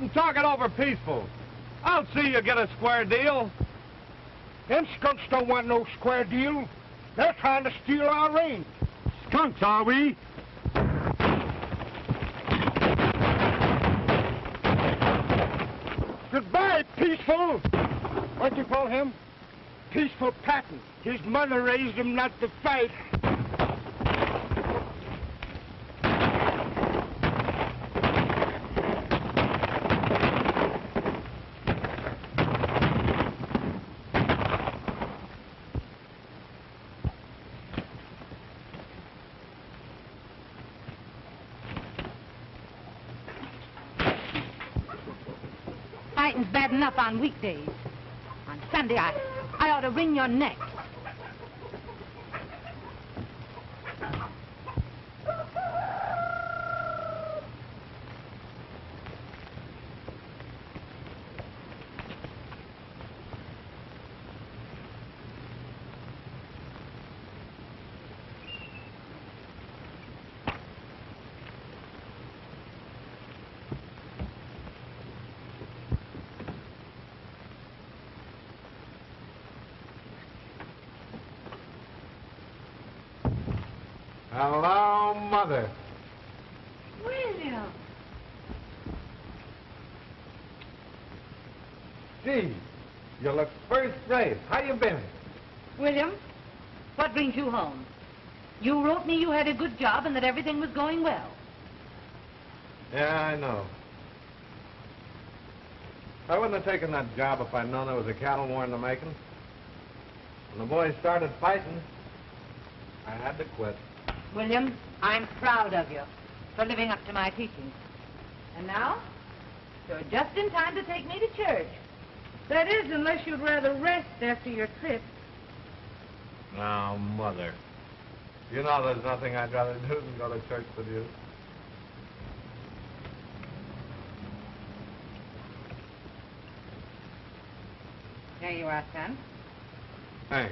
out and talk it over peaceful. I'll see you get a square deal. Them skunks don't want no square deal. They're trying to steal our range. Skunks, are we? Goodbye, Peaceful. What you call him? Peaceful Patton. His mother raised him not to fight. Fighting's bad enough on weekdays. On Sunday, I ought to wring your neck. Hello, Mother. William. Gee, you look first rate. How you been? William, what brings you home? You wrote me you had a good job and that everything was going well. Yeah, I know. I wouldn't have taken that job if I'd known there was a cattle war in the making. When the boys started fighting, I had to quit. William, I'm proud of you for living up to my teachings. And now, you're just in time to take me to church. That is, unless you'd rather rest after your trip. Now, Mother, you know there's nothing I'd rather do than go to church with you. There you are, son. Hey,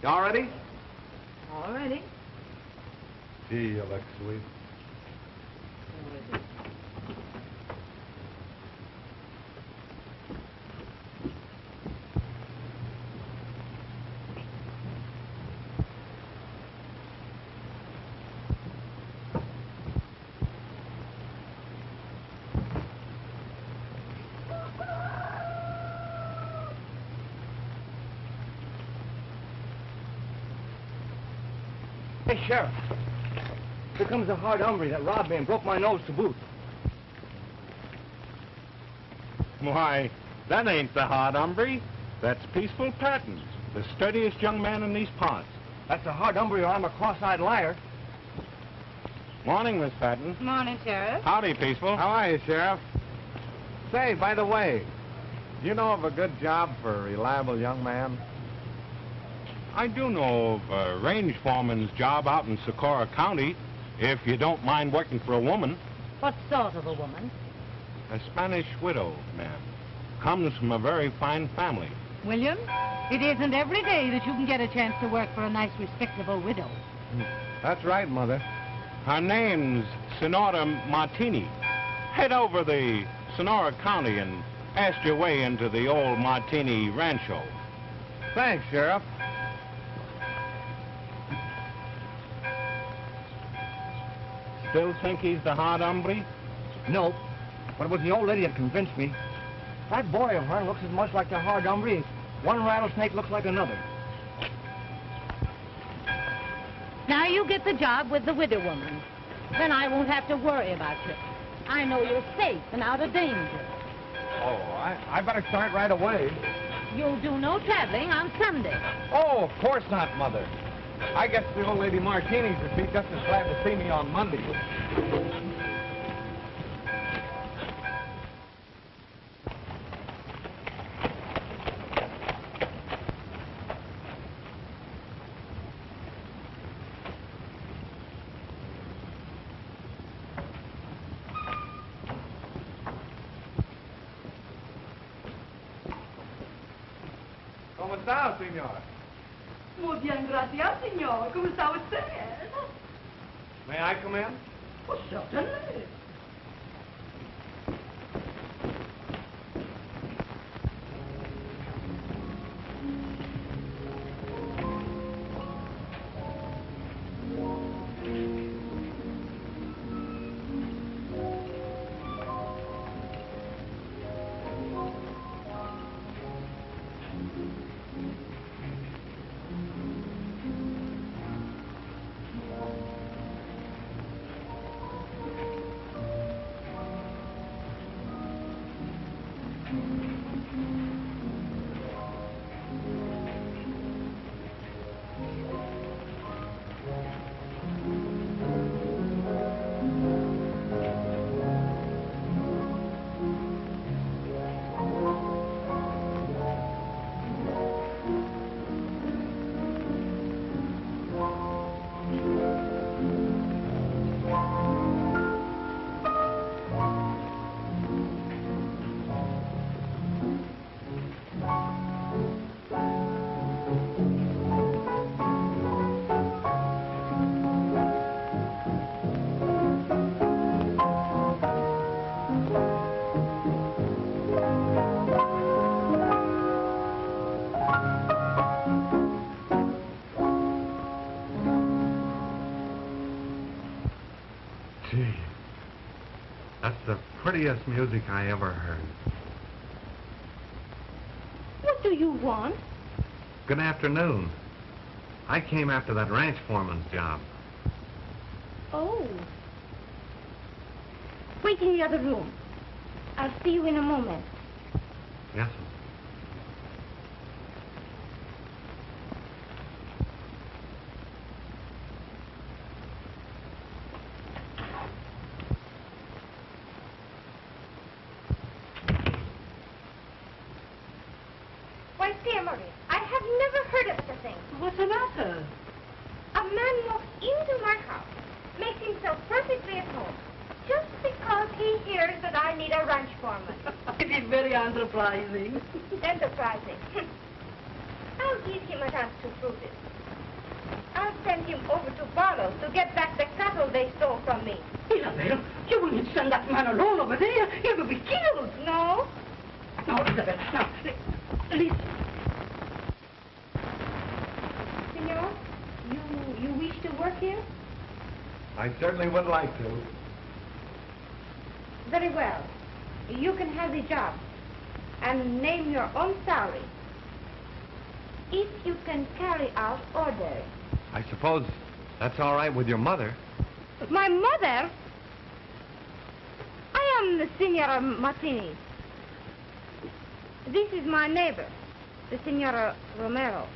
you all ready? All ready. Gee, you look sweet. Hey, Sheriff. Here comes the hard hombre that robbed me and broke my nose to boot. Why, that ain't the hard hombre. That's Peaceful Patton, the sturdiest young man in these parts. That's a hard hombre or I'm a cross-eyed liar. Morning, Miss Patton. Morning, Sheriff. Howdy, Peaceful. How are you, Sheriff? Say, by the way, do you know of a good job for a reliable young man? I do know of a range foreman's job out in Socorro County, if you don't mind working for a woman. What sort of a woman? A Spanish widow, ma'am. Comes from a very fine family. William, it isn't every day that you can get a chance to work for a nice, respectable widow. That's right, Mother. Her name's Sonora Martini. Head over the Sonora County and ask your way into the old Martini Rancho. Thanks, Sheriff. Still think he's the hard hombre? No, but it was the old lady that convinced me. That boy of hers looks as much like the hard hombre as one rattlesnake looks like another. Now you get the job with the widow woman. Then I won't have to worry about you. I know you're safe and out of danger. Oh, I better start right away. You'll do no traveling on Sunday. Oh, of course not, Mother. I guess the old lady Martini's would be just as glad to see me on Monday. ¿Cómo está, señora? Muy bien, gracias, señor. ¿Cómo está usted? May I come in? Oh, certainly. Gee, that's the prettiest music I ever heard. What do you want? Good afternoon. I came after that ranch foreman's job. Oh. Wait in the other room. I'll see you in a moment. Yes, sir. Why, dear Marie, I have never heard of such a thing. What's the matter? A man walks into my house, makes himself perfectly at home, just because he hears that I need a ranch foreman. It is very enterprising. Enterprising. I'll give him a chance to prove it. I'll send him over to Barlow to get back the cattle they stole from me. Isabel, you wouldn't send that man alone over there. He will be killed. No? No, Isabel, now, listen. Senor, you wish to work here? I certainly would like to. Very well. You can have the job and name your own salary. If you can carry out orders. I suppose that's all right with your mother. My mother? I am the Signora Martini. This is my neighbor, the Signora Romero.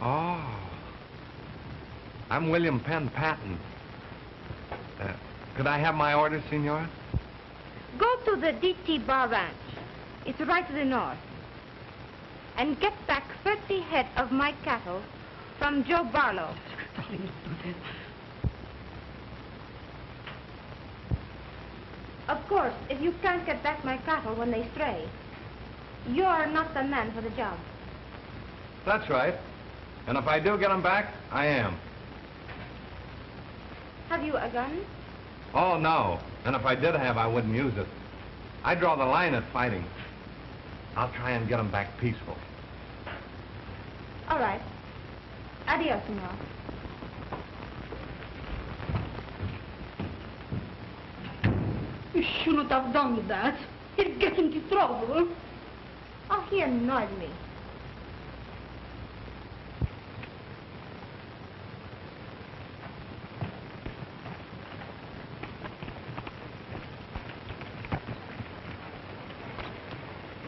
Oh. I'm William Penn Patton. Could I have my orders, Senora? Go to the DT Bar Ranch. It's right to the north. And get back 30 head of my cattle from Joe Barlow. Of course, if you can't get back my cattle when they stray, you're not the man for the job. That's right. And if I do get them back, I am. Have you a gun? Oh, no. And if I did have, I wouldn't use it. I draw the line at fighting. I'll try and get them back peaceful. All right. Adios, senor. You shouldn't have done that. He'd get into trouble. Oh, he annoyed me.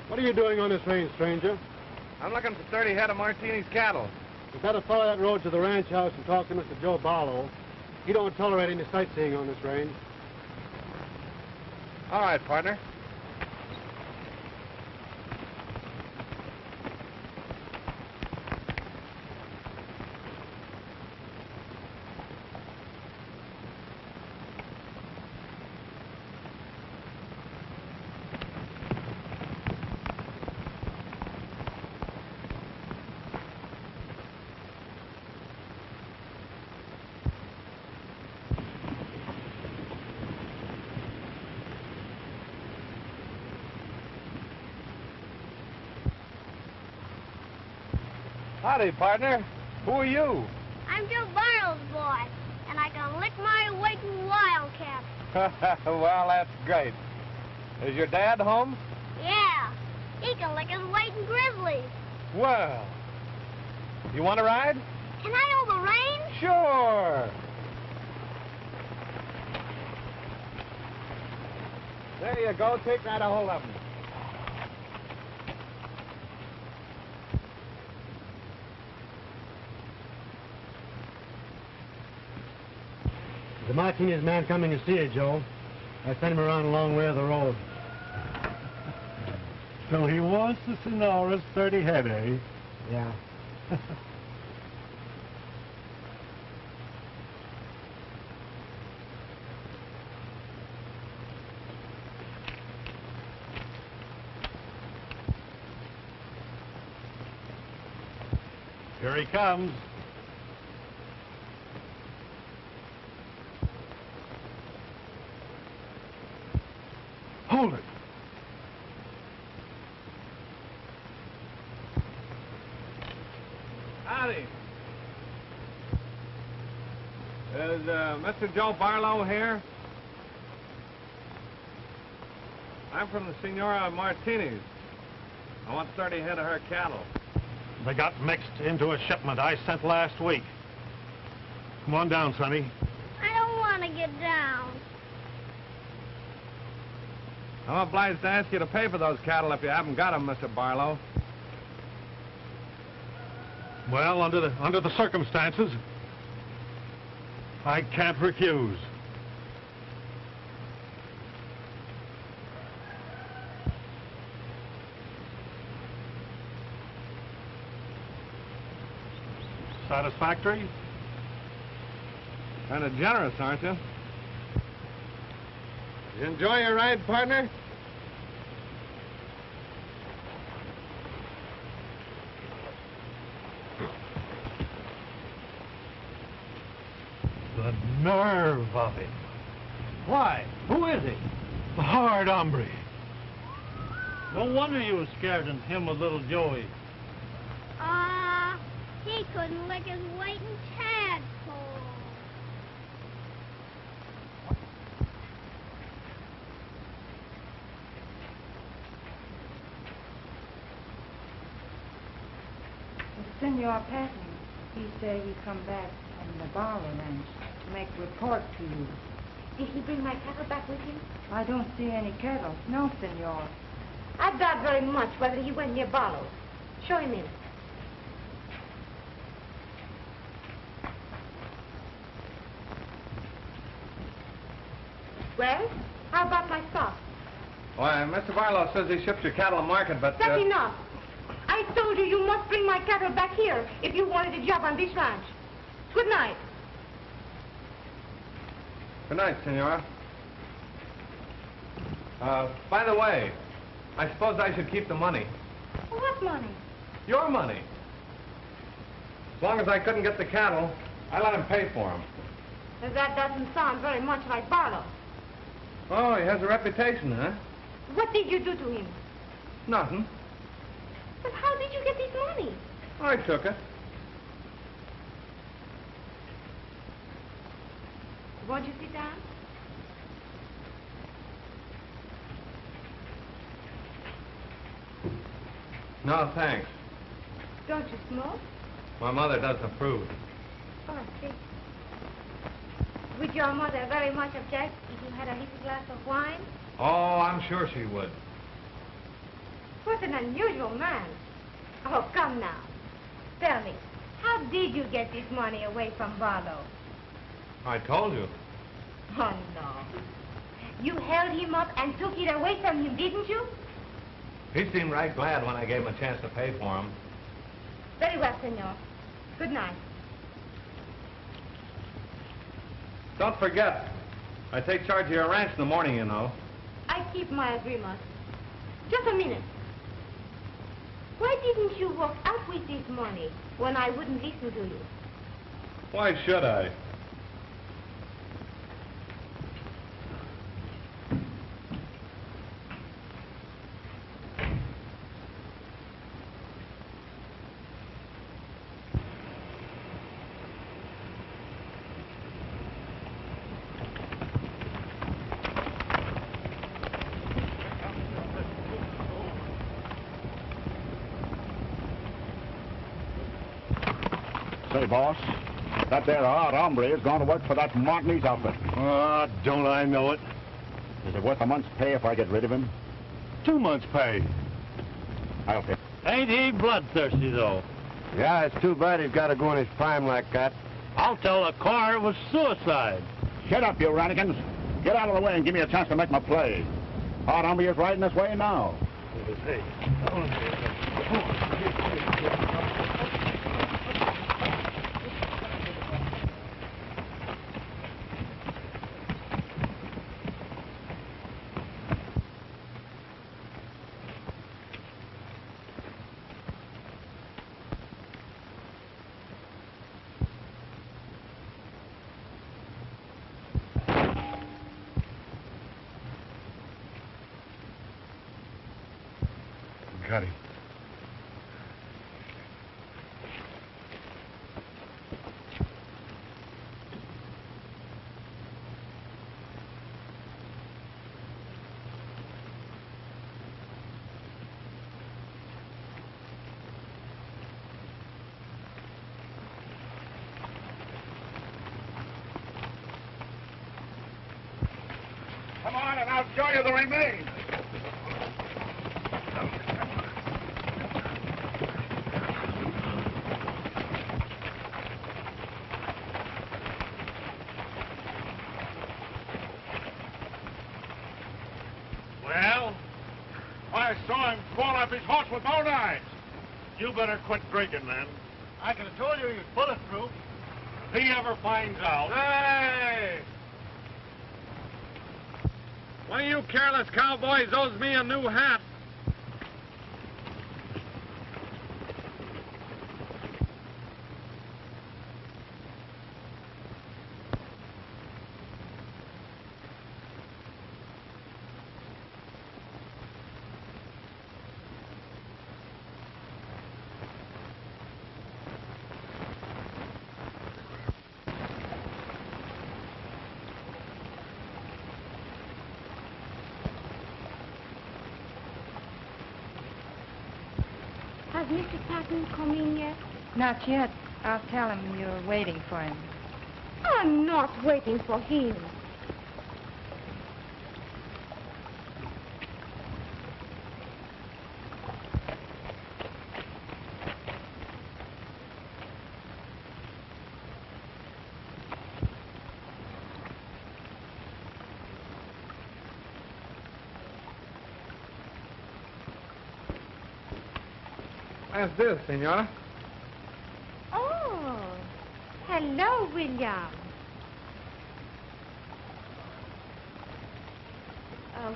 What are you doing on this range, stranger? I'm looking for 30 head of Martini's cattle. You've got to follow that road to the ranch house and talk to Mr. Joe Barlow. He don't tolerate any sightseeing on this range. All right, partner. Howdy, partner. Who are you? I'm Joe Barlow's boy, and I can lick my weight in wildcat. Well, that's great. Is your dad home? Yeah, he can lick his weight in grizzlies. Well, you want to ride? Can I hold the reins? Sure. There you go. Take right a hold of him. The Martinez man coming to see you, Joe. I sent him around a long way of the road. So he wants the Sonora's 30 head, eh? Yeah. Here he comes. Hold it. Howdy. Is Mr. Joe Barlow here? I'm from the Senora Martini's. I want 30 head of her cattle. They got mixed into a shipment I sent last week. Come on down, Sonny. I don't want to get down. I'm obliged to ask you to pay for those cattle if you haven't got them, Mr. Barlow. Well, under the circumstances, I can't refuse. Satisfactory? Kind of generous, aren't you? You enjoy your ride, partner? The nerve of him. Why? Who is he? The hard hombre. No wonder you were scared of him with little Joey. He couldn't lick his weight in tadpole. Senor Patton, he said he'd come back from the Barlow Ranch to make a report to you. Did he bring my cattle back with him? I don't see any cattle. No, senor. I doubt very much whether he went near Barlow. Show him in. Well, how about my stock? Why, Mr. Barlow says he shipped your cattle to market, but... That's enough. I told you you must bring my cattle back here if you wanted a job on this ranch. Good night. Good night, Senora. By the way, I suppose I should keep the money. What money? Your money. As long as I couldn't get the cattle, I let him pay for them. That doesn't sound very much like Barlow. Oh, he has a reputation, huh? What did you do to him? Nothing. But how did you get this money? I took it. Won't you sit down? No, thanks. Don't you smoke? My mother doesn't approve. Oh, I see. Would your mother very much object if you had a little glass of wine? Oh, I'm sure she would. What an unusual man. Oh, come now. Tell me, how did you get this money away from Barlow? I told you. Oh, no. You held him up and took it away from him, didn't you? He seemed right glad when I gave him a chance to pay for him. Very well, senor. Good night. Don't forget, I take charge of your ranch in the morning, you know. I keep my agreement. Just a minute. Why didn't you walk out with this money when I wouldn't listen to you? Why should I? Say, boss, that there hard hombre is going to work for that Martinez outfit. Ah, don't I know it? Is it worth a month's pay if I get rid of him? 2 months' pay. I'll pay. Ain't he bloodthirsty, though? Yeah, it's too bad he's got to go in his prime like that. I'll tell the coroner it was suicide. Shut up, you rannikins. Get out of the way and give me a chance to make my play. Hard hombre is riding this way now. Got him. Come on, and I'll show you the remains. Well, I saw him fall off his horse with both eyes. You better quit drinking, then. I could have told you he was bulletproof. If he ever finds out... Hey! One of you careless cowboys owes me a new hat. Has Mr. Patton come in yet? Not yet. I'll tell him you're waiting for him. I'm not waiting for him. What's this, Senora? Oh, hello, William.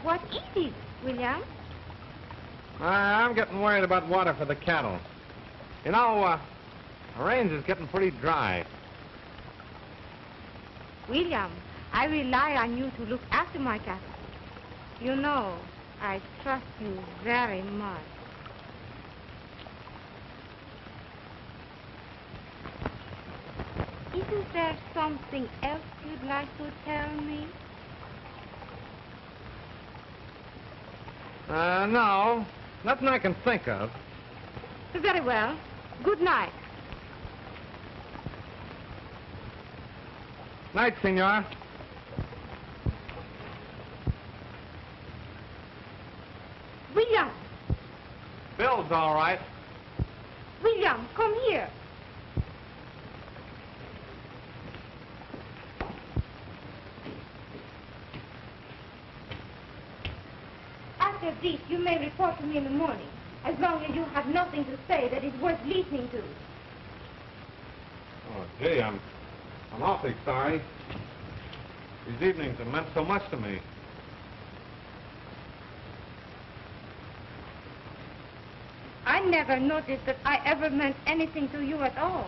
What is it, William? I'm getting worried about water for the cattle. You know, the range is getting pretty dry. William, I rely on you to look after my cattle. You know, I trust you very much. Isn't there something else you'd like to tell me? No. Nothing I can think of. Very well. Good night. Night, Senora. William! Bill's all right. William, come here. After this, you may report to me in the morning, as long as you have nothing to say that is worth listening to. Oh, gee, I'm awfully sorry. These evenings have meant so much to me. I never noticed that I ever meant anything to you at all.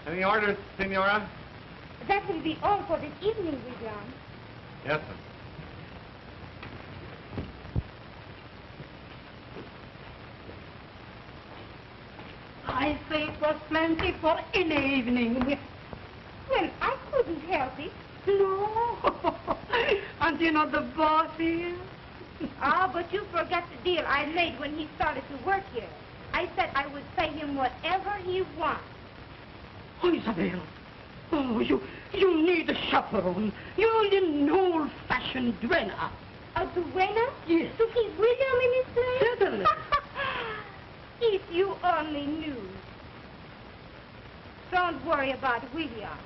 Any orders, Senora? That will be all for this evening, William. Yes, sir. I say it was plenty for any evening. Well, I couldn't help it. No. And you know the boss here? Ah, but you forgot the deal I made when he started to work here. I said I would pay him whatever he wants. Oh, Isabel. Oh, you need a chaperone. You need an old-fashioned duenna. A duenna? Yes. To keep William in his place? Certainly. If you only knew. Don't worry about William.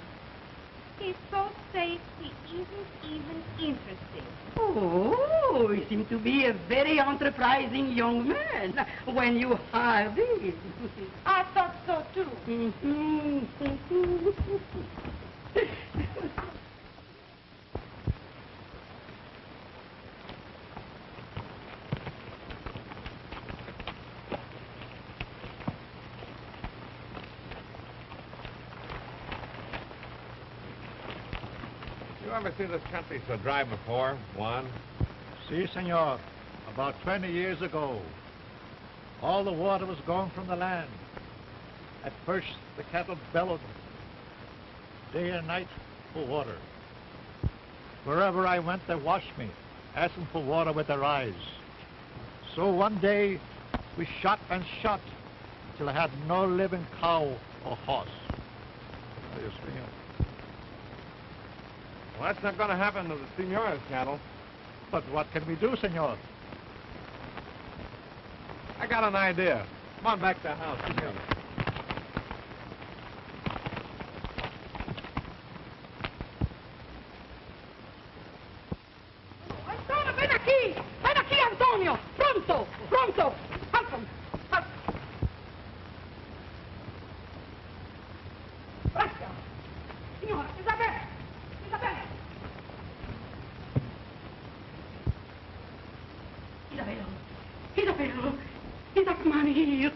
He's so safe, he isn't even interested. Oh, he seemed to be a very enterprising young man when you hired him. I thought so, too. You ever see this country so dry before? One. Si, senor. About 20 years ago, all the water was gone from the land. At first, the cattle bellowed day and night for water. Wherever I went, they watched me, asking for water with their eyes. So one day, we shot and shot till I had no living cow or horse. Dios mío. Well, that's not going to happen to the Senora's cattle. But what can we do, senor? I got an idea. Come on back to the house together. Antonio, ven aquí! Ven aquí, Antonio! Pronto! Pronto! Halcón! Gracias! Signora, Isabella! Isabella! Isabella! Isabella! Is that man here?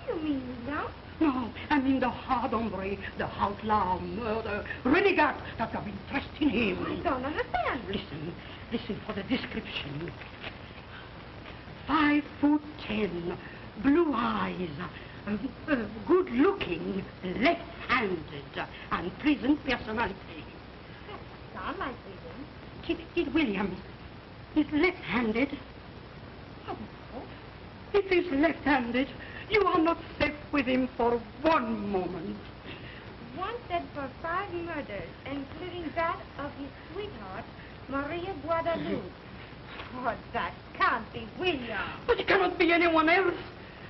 You mean now? No, I mean the hard hombre, the outlaw, murder, renegade that have interest in him. I don't understand. Listen for the description. 5'10", blue eyes, good looking, left-handed, and pleasant personality. Sound like reason. Kid Williams is left-handed. Oh, if he's left-handed, you are not safe with him for one moment. Wanted for 5 murders, including that of his sweetheart, Maria Guadalupe. Oh, that can't be William. But it cannot be anyone else.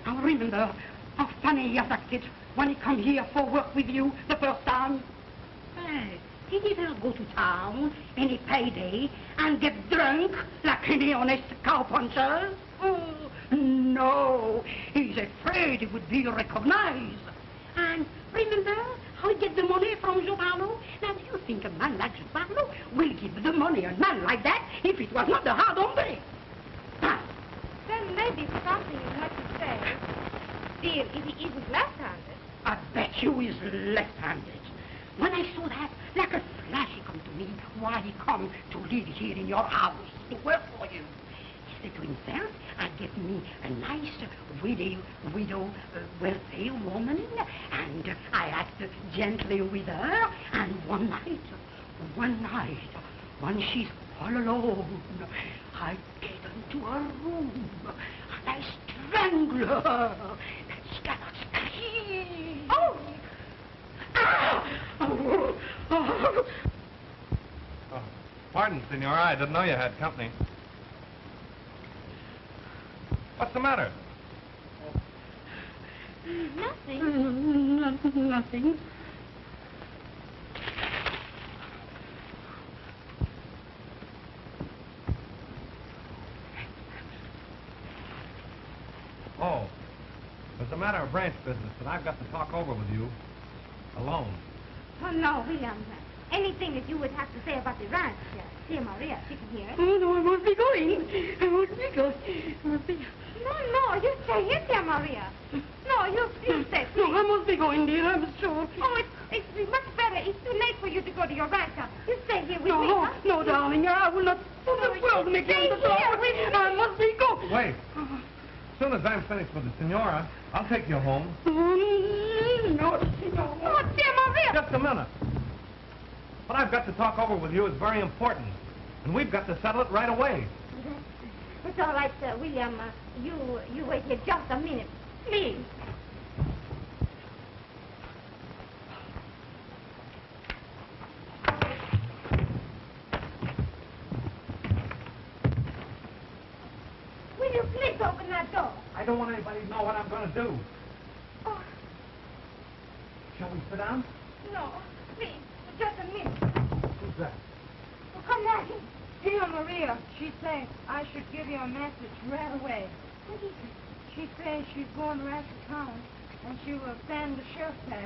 Now remember how funny he has acted when he come here for work with you the first time. Hey, did he ever go to town any payday and get drunk like any honest cowpuncher? Oh, no. He's afraid he would be recognized. And remember how he get the money from Giovanni? Now, do you think a man like Giovanni will give the money a man like that if it was not the hard hombre? Ah. There may be something in what you say. Still, if he isn't left-handed. I bet you he's left-handed. When I saw that, like a flash he come to me while he come to live here in your house to work for you. He said to himself, I'd get me a nice widow, wealthy woman, and I act gently with her, and one night, when she's all alone, I get into her room, and I strangle her, that she cannot scream. Oh! Oh, pardon, Senora. I didn't know you had company. What's the matter? Nothing. Nothing. Oh, it's a matter of branch business that I've got to talk over with you alone. Oh, no, William. Anything that you would have to say about the ranch, dear Maria, she can hear it. Oh, no, I must be going. I must be... No, you stay here, dear Maria. No, you stay. No, I must be going, dear, I'm sure. Oh, it's much better. It's too late for you to go to your ranch now. You stay here with me. No, no, darling, I will not put the world make stay the door. here with me. I must be going. Wait. As soon as I'm finished with the Senora, I'll take you home. No, senor. Oh, dear Maria. Just a minute. What I've got to talk over with you is very important, and we've got to settle it right away. It's all right, William. You wait here just a minute, please. Will you please open that door? I don't want anybody to know what I'm going to do. Oh, Shall we sit down? no, please, just a minute. Who's that? Oh, come back. Dear Maria, she said I should give you a message right away. What is it? She says she's going around to town, and she will send the sheriff's tag.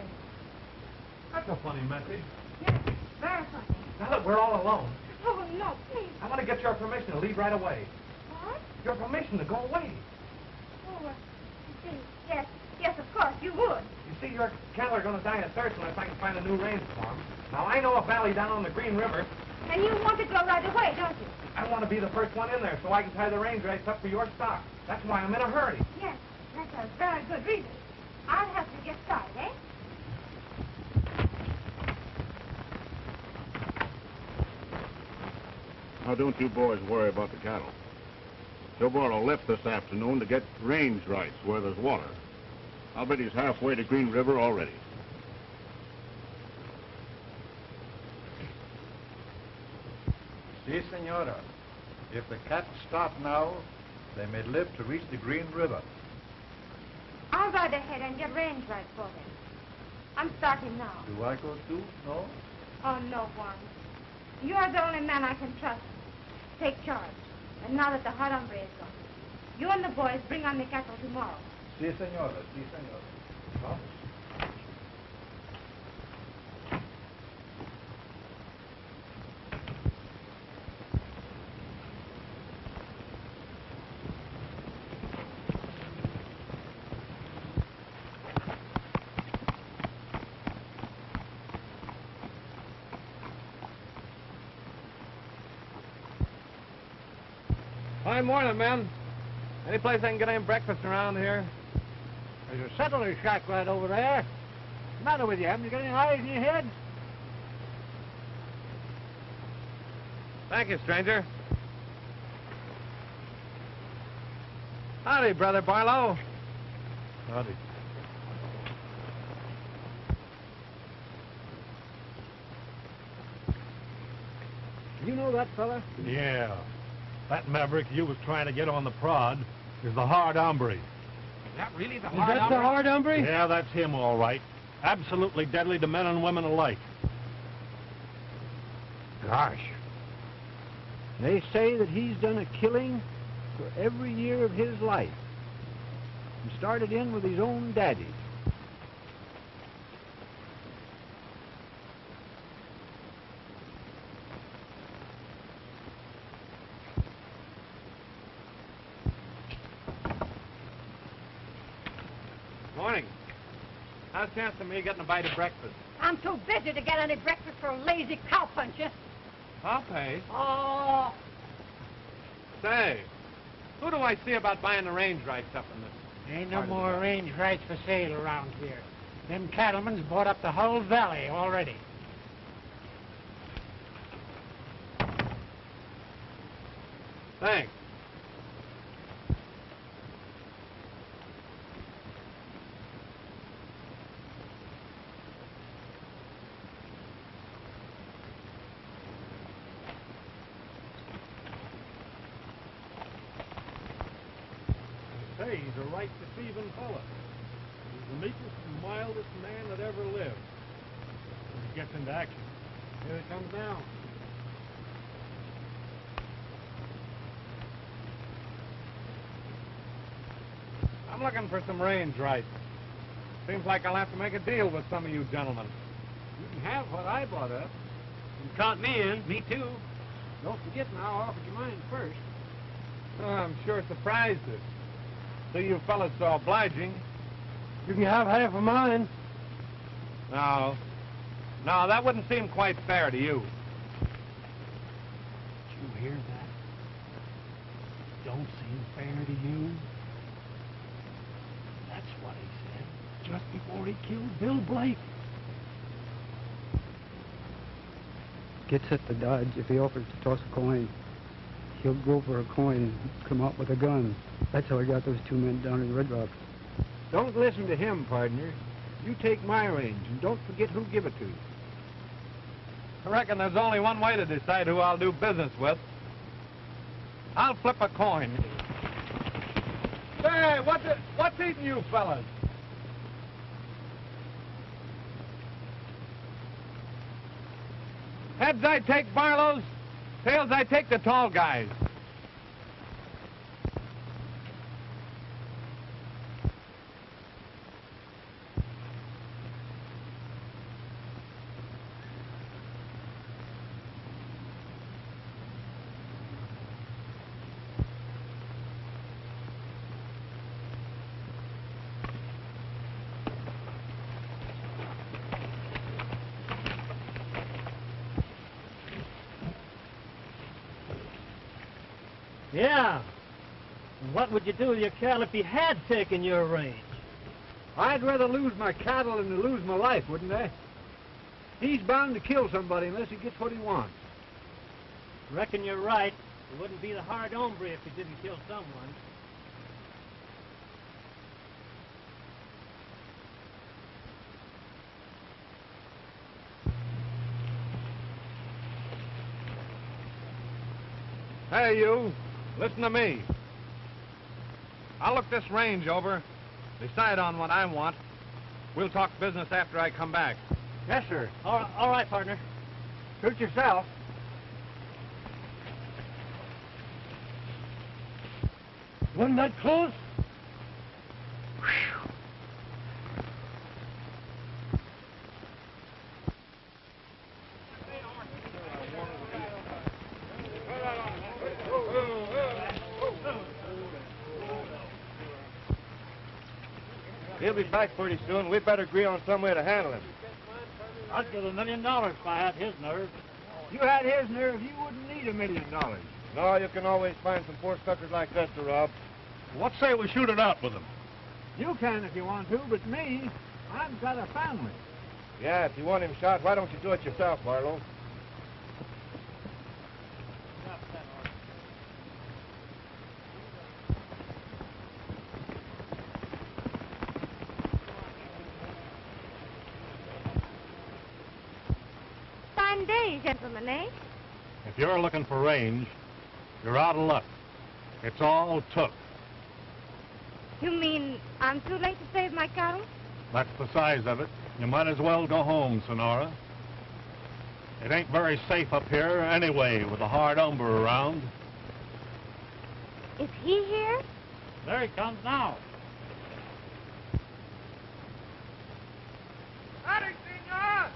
That's a funny message. Yes, very funny. Now that we're all alone, Oh, no, please. I want to get your permission to leave right away. What? Your permission to go away. Oh, yes, of course, you would. You see, your cattle are going to die of thirst unless I can find a new range for them. Now, I know a valley down on the Green River And you want to go right away, don't you? I want to be the first one in there so I can tie the range race up for your stock. That's why I'm in a hurry. Yes, that's a very good reason. I'll help you get started, eh? Now, don't you boys worry about the cattle. Silvero left this afternoon to get range rights where there's water. I'll bet he's halfway to Green River already. Si, senora. If the cattle stop now, they may live to reach the Green River. I'll ride ahead and get range rights for them. I'm starting now. Do I go too? No? Oh, no, Juan. You are the only man I can trust. Take charge. And now that the hot hombre is gone, you and the boys bring on the cattle tomorrow. Si, senora. Si, senora. Vamos. Fine morning, men. Any place I can get any breakfast around here? There's a settler's shack right over there. What's the matter with you? Haven't you got any eyes in your head? Thank you, stranger. Howdy, Brother Barlow. Howdy. You know that fella? Yeah. That maverick you was trying to get on the prod is the hard hombre. Is that really the Is hard that hombre? the hard hombre? Yeah, that's him, all right. Absolutely deadly to men and women alike. Gosh. They say that he's done a killing for every year of his life. And started in with his own daddy. Morning. How's the chance of me getting a bite of breakfast? I'm too busy to get any breakfast for a lazy cowpuncher. I'll pay. Oh, Say, who do I see about buying the range rights up in this? Ain't no part of the more valley? range rights for sale around here. Them cattlemen's bought up the whole valley already. Thanks. Say, he's a right deceiving fella. He's the meekest and mildest man that ever lived. When he gets into action. Here it comes now. I'm looking for some range rights. Seems like I'll have to make a deal with some of you gentlemen. You can have what I bought up. You count me in. Me too. Don't forget now, I offered you mine first. Oh, I'm sure surprised it. See you fellas so obliging. You can have half of mine. No. No, that wouldn't seem quite fair to you. Did you hear that? Don't seem fair to you? That's what he said just before he killed Bill Blake. Gets at the Dodge if he offers to toss a coin. He'll go for a coin and come out with a gun. That's how he got those two men down in Red Rock. Don't listen to him, partner. You take my range, and don't forget who give it to you. I reckon there's only one way to decide who I'll do business with. I'll flip a coin. Say, what's eating you fellas? Heads I take Barlow's, tails I take the tall guys. Yeah. And what would you do with your cattle if he had taken your range? I'd rather lose my cattle than to lose my life, wouldn't I? He's bound to kill somebody unless he gets what he wants. Reckon you're right. He wouldn't be the hard hombre if he didn't kill someone. Hey, you. Listen to me. I'll look this range over, decide on what I want. We'll talk business after I come back. Yes, sir. All right, partner. Suit yourself. Wasn't that close? He'll be back pretty soon. We'd better agree on some way to handle him. I'd give $1 million if I had his nerve. If you had his nerve, you wouldn't need $1 million. No, you can always find some poor suckers like that to rob. What say we shoot it out with him? You can if you want to, but me, I've got a family. Yeah, if you want him shot, why don't you do it yourself, Barlow? Fine day, gentlemen, eh? If you're looking for range, you're out of luck. It's all took. You mean I'm too late to save my cattle? That's the size of it. You might as well go home, Sonora. It ain't very safe up here anyway with a hard hombre around. Is he here? There he comes now. Howdy, senor!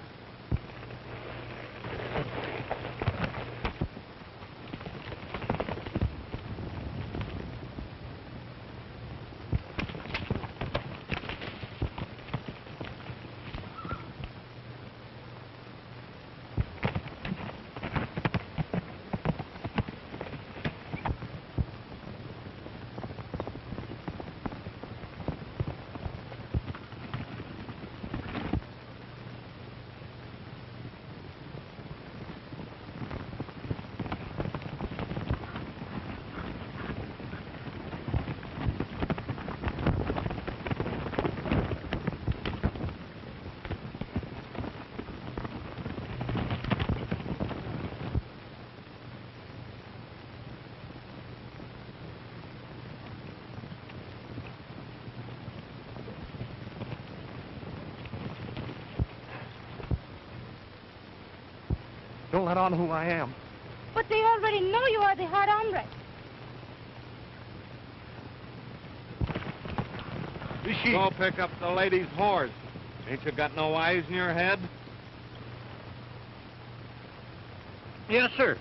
Don't let on who I am. But they already know you are the hard hombre. Go pick up the lady's horse. Ain't you got no eyes in your head? Yes, sir.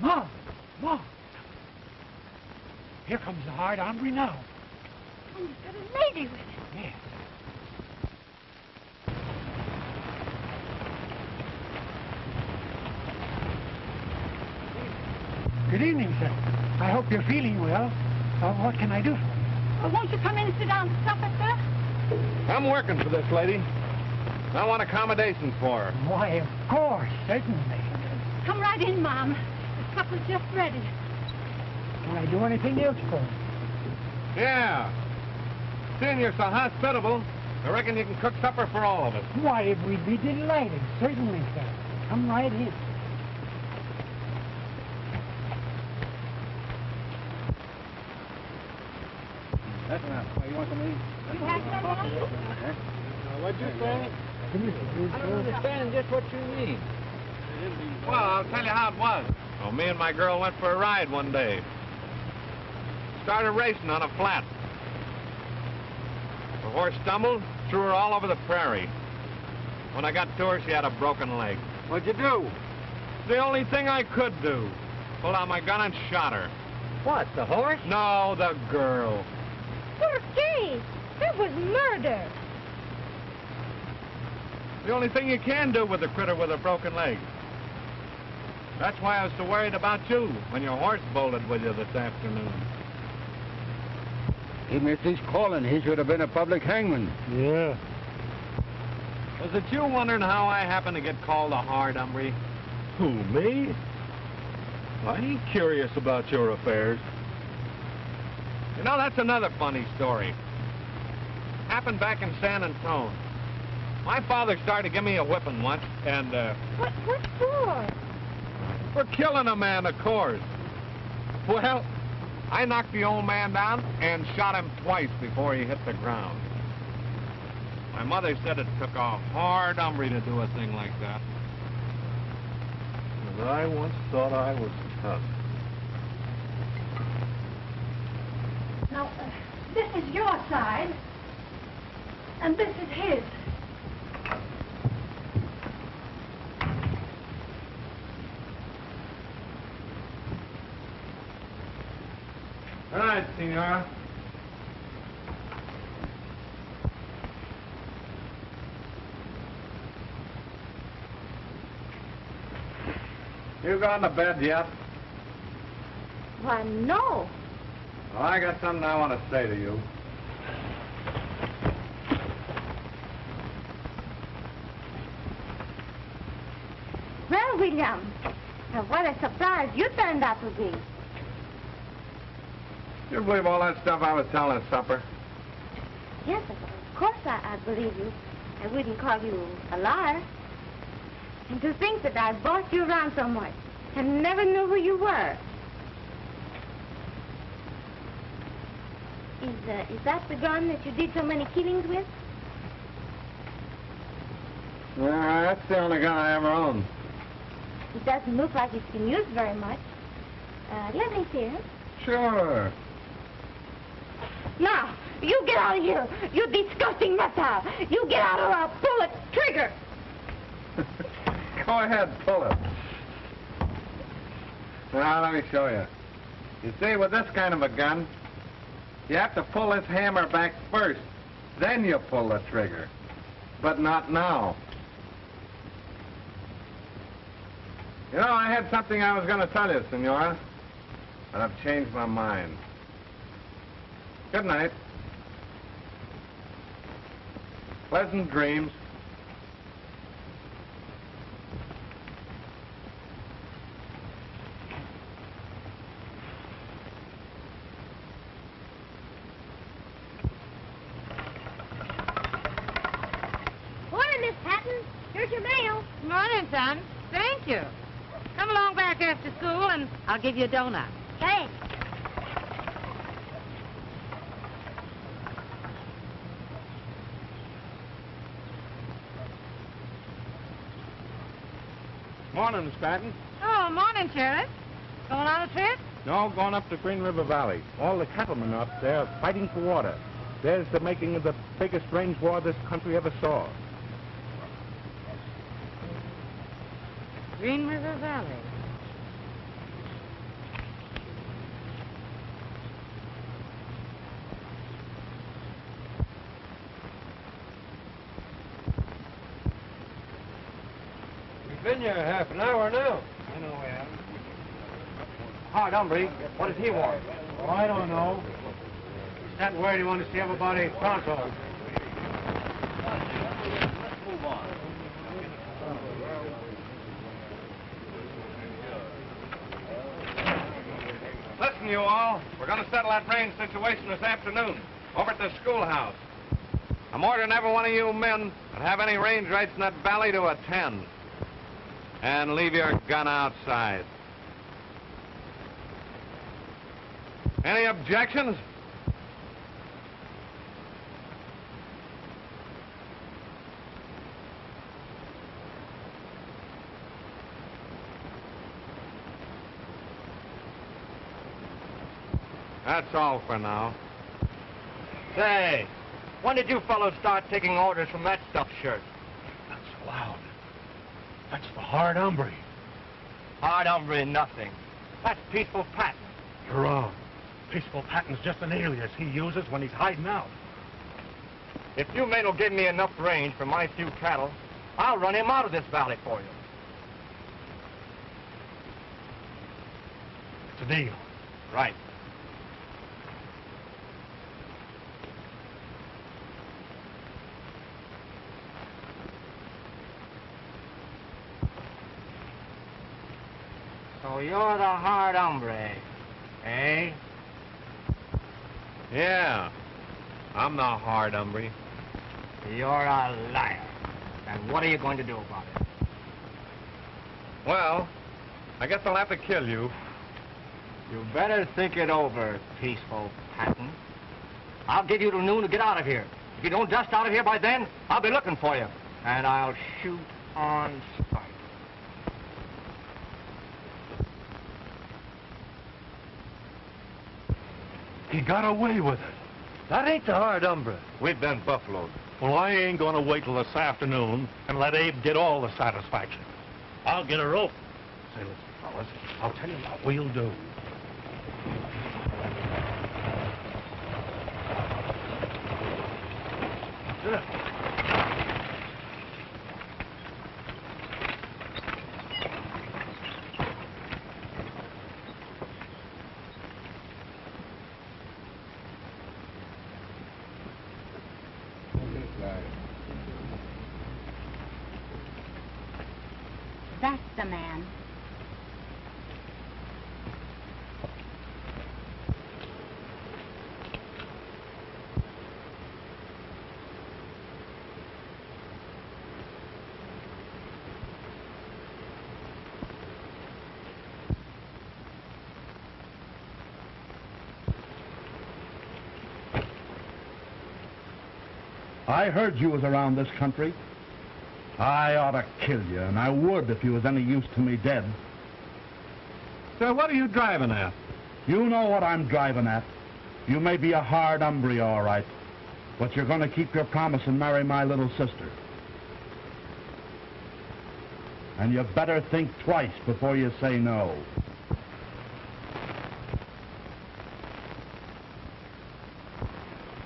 Ma! Here comes the hard hombre now. And you've got a lady with him. Yes. Good evening, sir. I hope you're feeling well. What can I do for you? Won't you come in and sit down to supper, sir? I'm working for this lady. I want accommodations for her. Why, of course, certainly. Come right in, Mom. The supper's just ready. Can I do anything else for you? Yeah. Seeing you're so hospitable, I reckon you can cook supper for all of us. Why, we'd be delighted. Certainly, sir. Come right in. That's enough. You want some of these? You have some, Mom? What'd you say? I don't understand just what you mean. Well, I'll tell you how it was. Well, me and my girl went for a ride one day. Started racing on a flat. The horse stumbled, threw her all over the prairie. When I got to her, she had a broken leg. What'd you do? The only thing I could do. pulled out my gun and shot her. What, the horse? No, the girl. Por qué? That was murder. The only thing you can do with a critter with a broken leg. That's why I was so worried about you when your horse bolted with you this afternoon. He missed his calling. He should have been a public hangman. Yeah. Was it you wondering how I happened to get called a hard hombre? Who, me? I ain't curious about your affairs. You know, that's another funny story. Happened back in San Antonio. My father started to give me a whipping once, and, What for? for killing a man, of course. Well, I knocked the old man down and shot him twice before he hit the ground. My mother said it took a hard hombre to do a thing like that. And I once thought I was tough. Now, this is your side, and this is his. All right, senora. You gone to bed yet? Why, no. Well, I got something I want to say to you. Well, William, what a surprise you turned out to be. You believe all that stuff I was telling at supper? Yes, of course I believe you. I wouldn't call you a liar. And to think that I bossed you around so much and never knew who you were. Is that the gun that you did so many killings with? Yeah, that's the only gun I ever owned. It doesn't look like it's been used very much. Let me see it. Sure. Now, you get out of here, you disgusting reptile. You get out or I'll pull the trigger. Go ahead, pull it. Now, let me show you. You see, with this kind of a gun, you have to pull this hammer back first. Then you pull the trigger. But not now. You know, I had something I was going to tell you, senora. But I've changed my mind. Good night. Pleasant dreams. Morning, Miss Patton. Here's your mail. Morning, son. Thank you. Come along back after school, and I'll give you a donut. Thanks. Morning, Miss Patton. Oh, morning, Sheriff. Going on a trip? No, going up to Green River Valley. All the cattlemen up there are fighting for water. There's the making of the biggest range war this country ever saw. Green River Valley. We've been here half an hour now. I know we have. Hard hombre. What does he want? Oh, I don't know. He's not worried he wants to see everybody pronto. Let's move on. Listen, you all. We're going to settle that range situation this afternoon over at the schoolhouse. I'm ordering every one of you men that have any range rights in that valley to attend. And leave your gun outside. Any objections? That's all for now. Say, when did you fellows start taking orders from that stuffed shirt? Loud. That's the hard hombre. Hard hombre, nothing. That's Peaceful Pat. You're wrong. Peaceful Patton's just an alias he uses when he's hiding out. If you men will give me enough range for my few cattle, I'll run him out of this valley for you. It's a deal. Right. So you're the hard hombre, eh? Yeah, I'm the hard hombre. You're a liar. And what are you going to do about it? Well, I guess I'll have to kill you. You better think it over, Peaceful Patton. I'll give you till noon to get out of here. If you don't dust out of here by then, I'll be looking for you. And I'll shoot on sight. He got away with it. That ain't the hard hombre. We've been buffaloed. Well, I ain't gonna wait till this afternoon and let Abe get all the satisfaction. I'll get a rope. Say, listen, fellas, I'll tell you what we'll do. Sit up. That's the man. I heard you was around this country. I ought to kill you, and I would if you was any use to me dead. Sir, what are you driving at? You know what I'm driving at. You may be a hard hombre, all right, but you're going to keep your promise and marry my little sister. And you better think twice before you say no.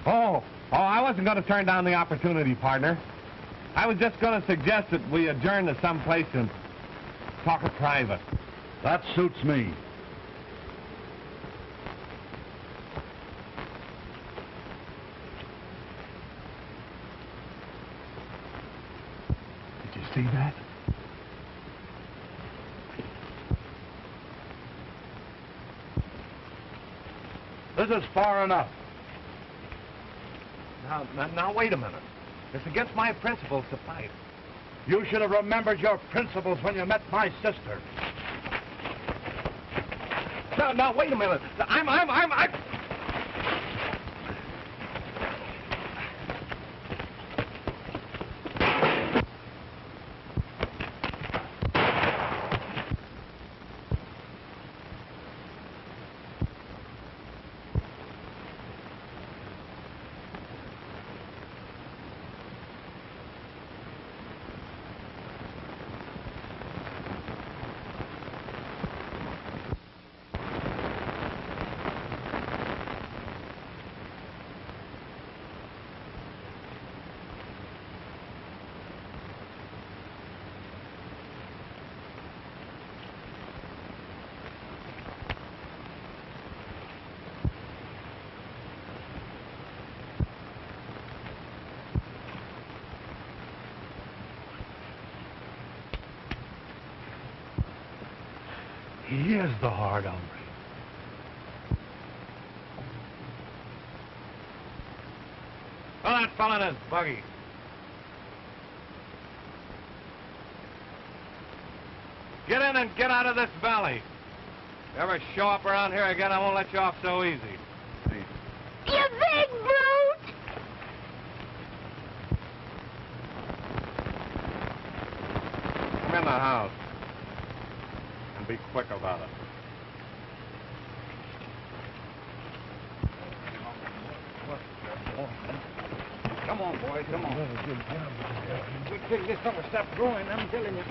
Oh, I wasn't going to turn down the opportunity, partner. I was just going to suggest that we adjourn to some place and talk in private. That suits me. Did you see that? This is far enough. Now, wait a minute. It's against my principles to fight. You should have remembered your principles when you met my sister. Now, wait a minute. I'm... He is the hard hombre. Well, that fella in his buggy. Get in and get out of this valley. If you ever show up around here again, I won't let you off so easy. You big brute! Come in the house. And be quick about it. Come on, boys, come on. We kick this up and stop growing, I'm telling you.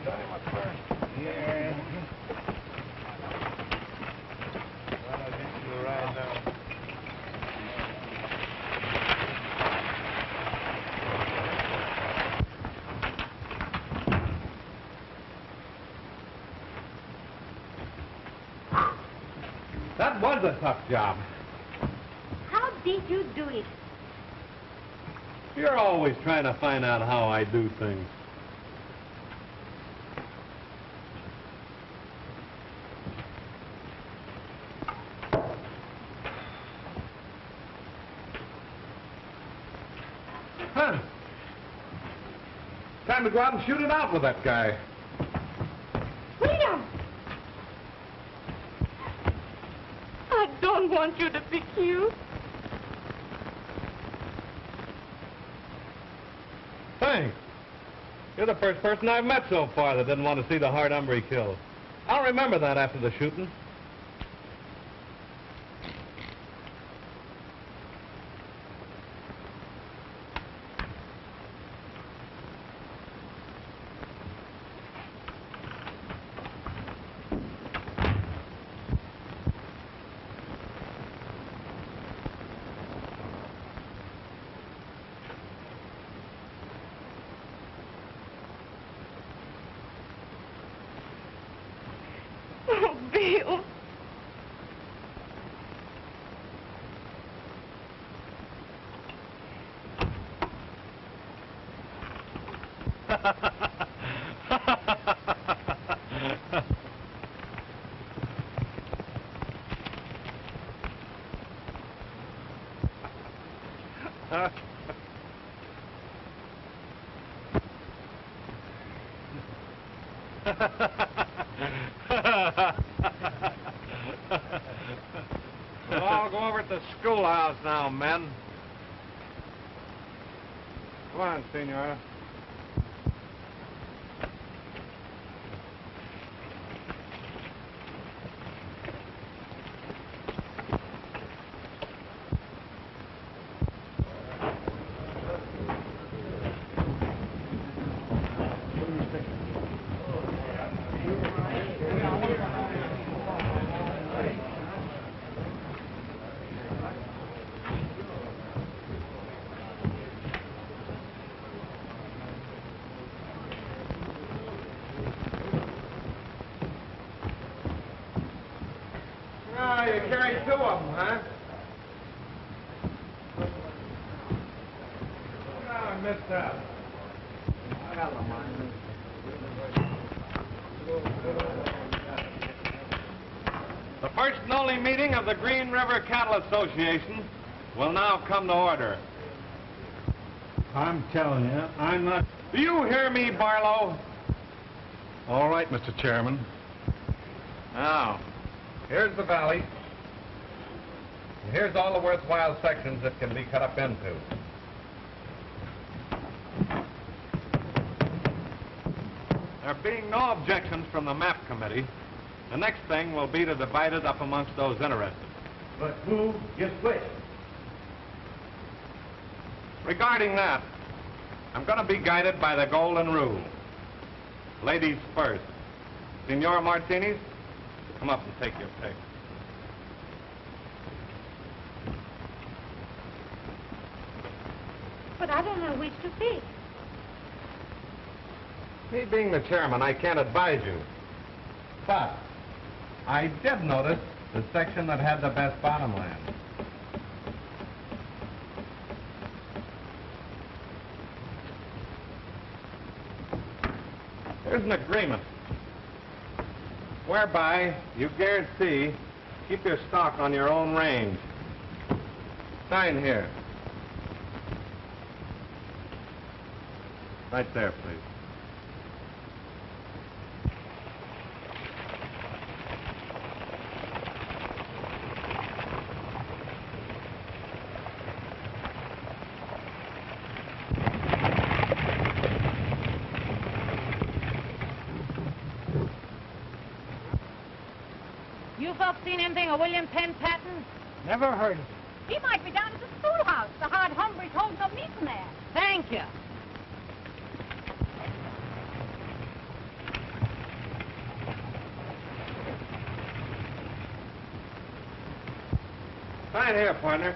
Got him up first. Yeah. That was a tough job. How did you do it? You're always trying to find out how I do things. Huh. Time to go out and shoot it out with that guy. Freedom! I don't want you to be killed. Thanks. You're the first person I've met so far that didn't want to see the hard hombre killed. I'll remember that after the shooting. Oh, Bill. We'll all go over to the schoolhouse now, men. Come on, Senora. Oh, you carried two of them, huh? Oh, I missed that. I got the mine. The first and only meeting of the Green River Cattle Association will now come to order. I'm telling you, I'm not... Do you hear me, Barlow? All right, Mr. Chairman. Now, here's the valley. And here's all the worthwhile sections it can be cut up into. There being no objections from the map committee, the next thing will be to divide it up amongst those interested. But who gets which? Regarding that, I'm going to be guided by the golden rule. Ladies first. Senor Martinez, come up and take your pick. But I don't know which to pick. Me being the chairman, I can't advise you. But I did notice the section that had the best bottomland. There's an agreement whereby you guarantee keep your stock on your own range. Sign here. Right there, please. You folks seen anything of William Penn Patton? Never heard of it. He might be down at the schoolhouse. The hard hombre told some meeting there. Thank you. Sign here, partner.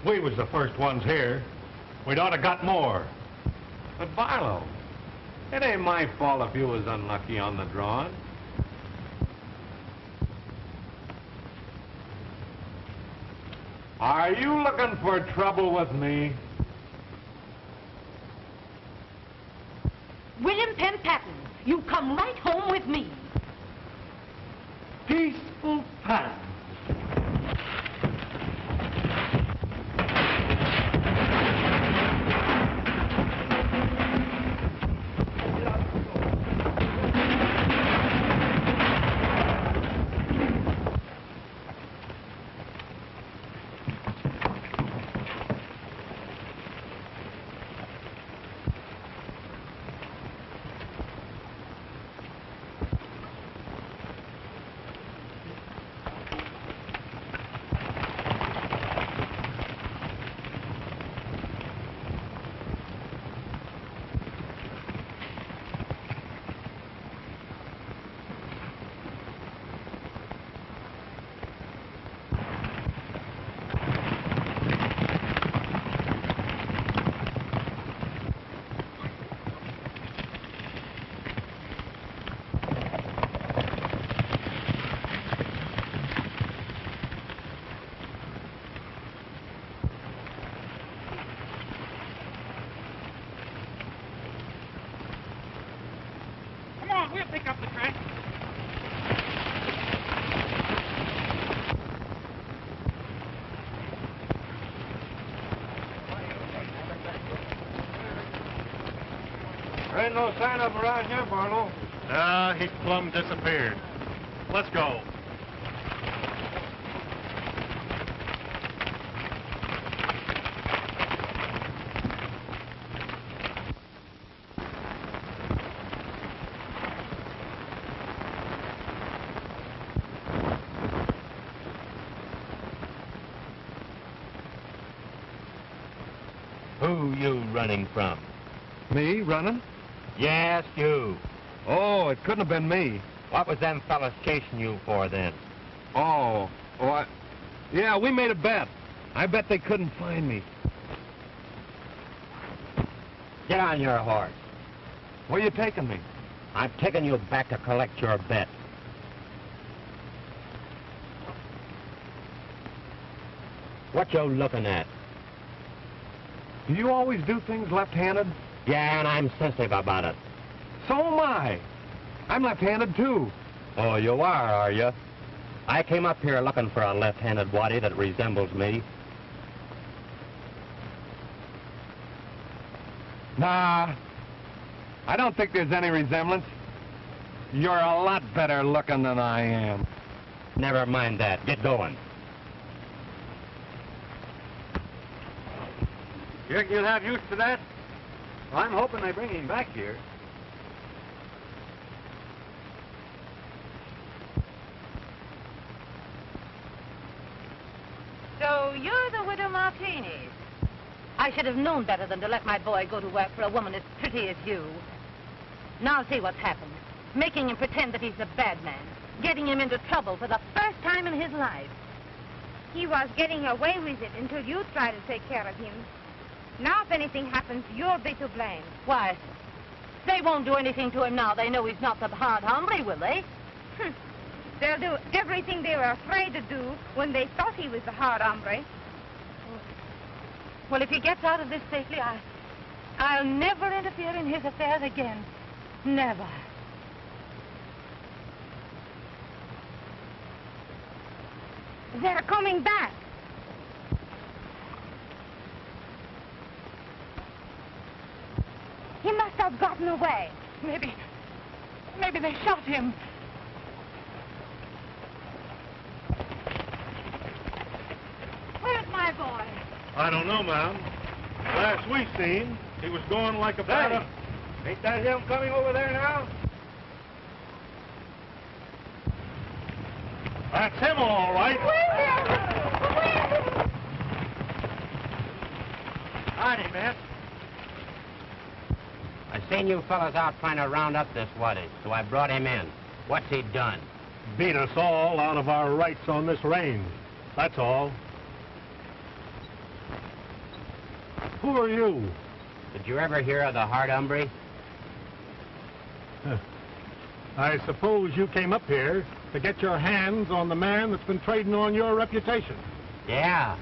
We was the first ones here. We'd ought to got more. But Barlow, it ain't my fault if you was unlucky on the drawing. Are you looking for trouble with me? William Penn Patton, you come right home with me. Peaceful Patton. We'll pick up the track. There ain't no sign of him around here, Barlow. He's plumb disappeared. Let's go. Who you running from? Me running? Yes, you. Oh, it couldn't have been me. What was them fellas chasing you for then? Oh, what? Yeah, we made a bet. I bet they couldn't find me. Get on your horse. Where you taking me? I'm taking you back to collect your bet. What you looking at? Do you always do things left-handed? Yeah, and I'm sensitive about it. So am I. I'm left-handed, too. Oh, you are you? I came up here looking for a left-handed waddy that resembles me. Nah, I don't think there's any resemblance. You're a lot better looking than I am. Never mind that. Get going. You reckon you'll have use for that? Well, I'm hoping they bring him back here. So you're the widow Martini. I should have known better than to let my boy go to work for a woman as pretty as you. Now see what's happened. Making him pretend that he's a bad man. Getting him into trouble for the first time in his life. He was getting away with it until you tried to take care of him. Now if anything happens, you'll be to blame. Why, they won't do anything to him now. They know he's not the hard hombre, will they? They'll do everything they were afraid to do when they thought he was the hard hombre. Well, if he gets out of this safely, I'll never interfere in his affairs again. Never. They're coming back. He must have gotten away. Maybe they shot him. Where's my boy? I don't know, ma'am. Last we seen, he was going like a bat. Ain't that him coming over there now? That's him, all right. Howdy, miss. I seen you fellas out trying to round up this waddy, so I brought him in. What's he done? Beat us all out of our rights on this range. That's all. Who are you? Did you ever hear of the hard hombre? I suppose you came up here to get your hands on the man that's been trading on your reputation. Yeah.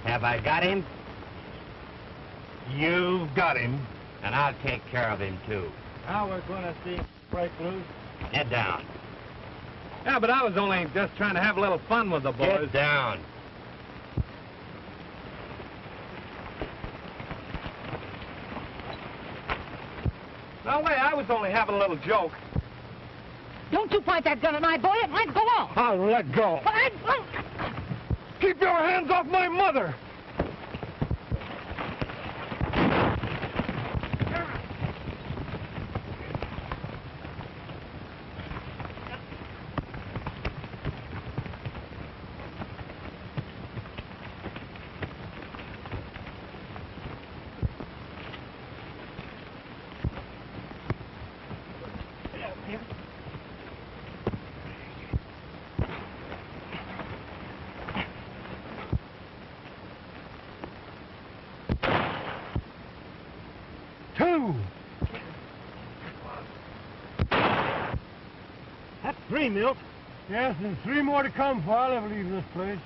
Have I got him? You've got him. And I'll take care of him, too. Now we're going to see him break loose. Get down. Yeah, but I was only just trying to have a little fun with the boys. Get down. No way, I was only having a little joke. Don't you point that gun at my boy. It might go off. I'll let go. Keep your hands off my mother! That's 3, Milt. Yes, and 3 more to come before I'll ever leave this place.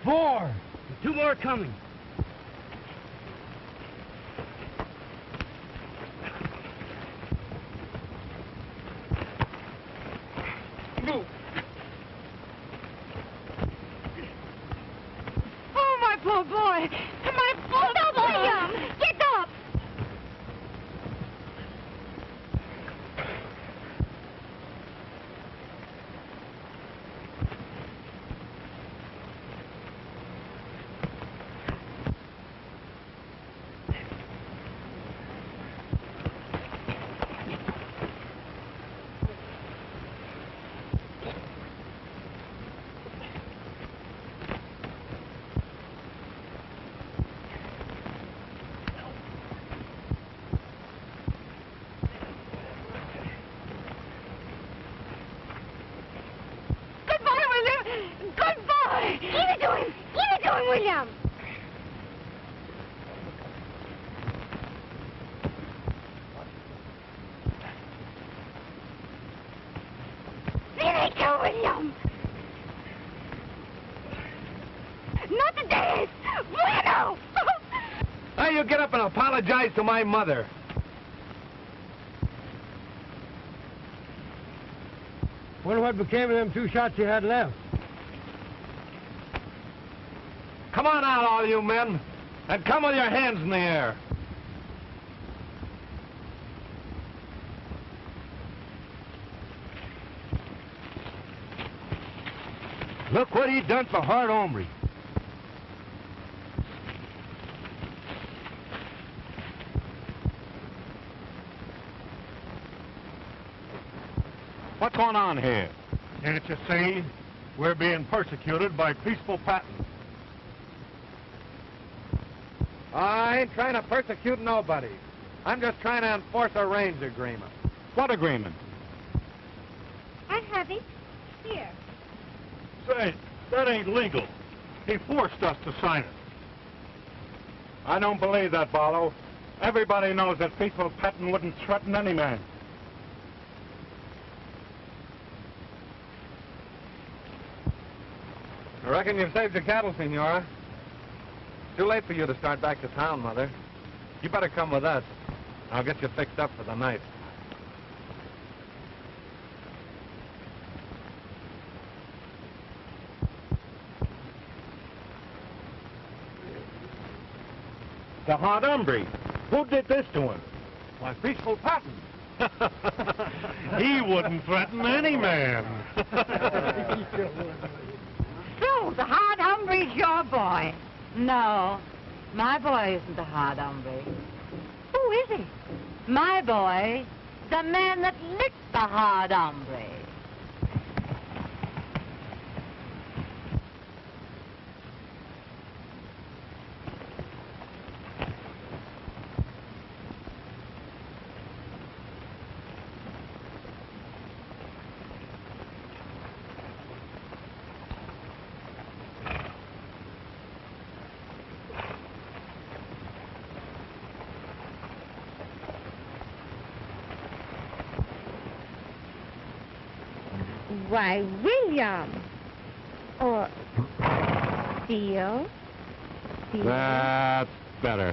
4. And 2 more coming. Oh, my poor boy. My poor boy. William, get up. William. There they go, William. Not the days. Bueno. Now you get up and apologize to my mother. Wonder what became of them 2 shots you had left. Come on out, all you men, and come with your hands in the air. Look what he done for hard hombre. What's going on here? Can't you see? We're being persecuted by peaceful Patton. I ain't trying to persecute nobody. I'm just trying to enforce a range agreement. What agreement? I have it. Here. Say, that ain't legal. He forced us to sign it. I don't believe that, Barlow. Everybody knows that Peaceful Patton wouldn't threaten any man. I reckon you've saved your cattle, Senora. Too late for you to start back to town, Mother. You better come with us. I'll get you fixed up for the night. The hard hombre. Who did this to him? Why, Peaceful Patton. He wouldn't threaten any man. So, the hard hombre's your boy. No, my boy isn't the hard hombre. Who is he? My boy, the man that licked the hard hombre. Why, William. Or Theo. That's better.